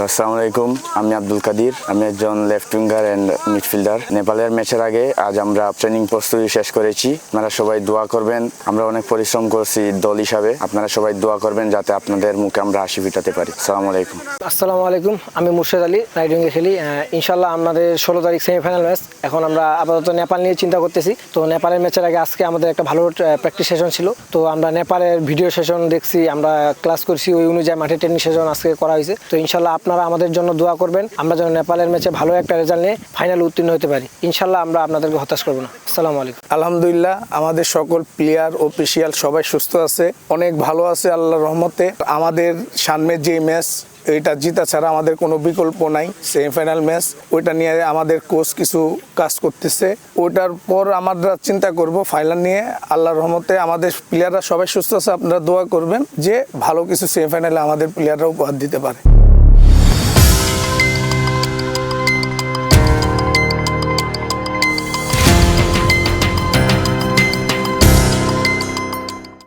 আসসালামু আলাইকুম, আমি আব্দুল কাদির। আমি একজন লেফট উইঙ্গার অ্যান্ড মিডফিল্ডার। নেপালের ম্যাচের আগে আজ আমরা ট্রেনিং প্রস্তুতি শেষ করেছি। আপনারা সবাই দোয়া করবেন। আমরা অনেক পরিশ্রম করছি দল হিসাবে। আপনারা সবাই দোয়া করবেন যাতে আপনাদের মুখে আমরা হাসি ফোটাতে পারি। আসসালামু আলাইকুম। আসসালামু আলাইকুম, আমি মুর্শেদ আলী, রাইট উইঙ্গে খেলি। ইনশাল্লাহ আমাদের 16 তারিখ সেমিফাইনাল ম্যাচ। এখন আমরা আপাতত নেপাল নিয়ে চিন্তা করতেছি। তো নেপালের ম্যাচের আগে আজকে আমাদের একটা ভালো প্র্যাকটিস সেশন ছিল। তো আমরা নেপালের ভিডিও সেশন দেখছি, আমরা ক্লাস করছি, ওই অনুযায়ী মাঠে ট্রেনিং সেশন আজকে করা হয়েছে। তো ইনশাল্লাহ আপনারা আমাদের জন্য দোয়া করবেন, আমরা যেন নেপালের ম্যাচে ভালো একটা রেজাল্ট নিয়ে ফাইনাল উত্তীর্ণ হতে পারি। ইনশাল্লাহ আমরা আপনাদেরকে হতাশ করবো না। আসসালামু আলাইকুম। আলহামদুলিল্লাহ, আমাদের সকল প্লেয়ার অফিসিয়াল সবাই সুস্থ আছে, অনেক ভালো আছে আল্লাহর রহমতে। আমাদের সামনের যে ম্যাচ, এটা জিতা ছাড়া আমাদের কোনো বিকল্প নাই। সেমিফাইনাল ম্যাচ, ওইটা নিয়ে আমাদের কোচ কিছু কাজ করতেছে। ওইটার পর আমরা চিন্তা করব ফাইনাল নিয়ে। আল্লাহর রহমতে আমাদের প্লেয়াররা সবাই সুস্থ আছে, আপনারা দোয়া করবেন যে ভালো কিছু সেমিফাইনালে আমাদের প্লেয়াররা উপহার দিতে পারে।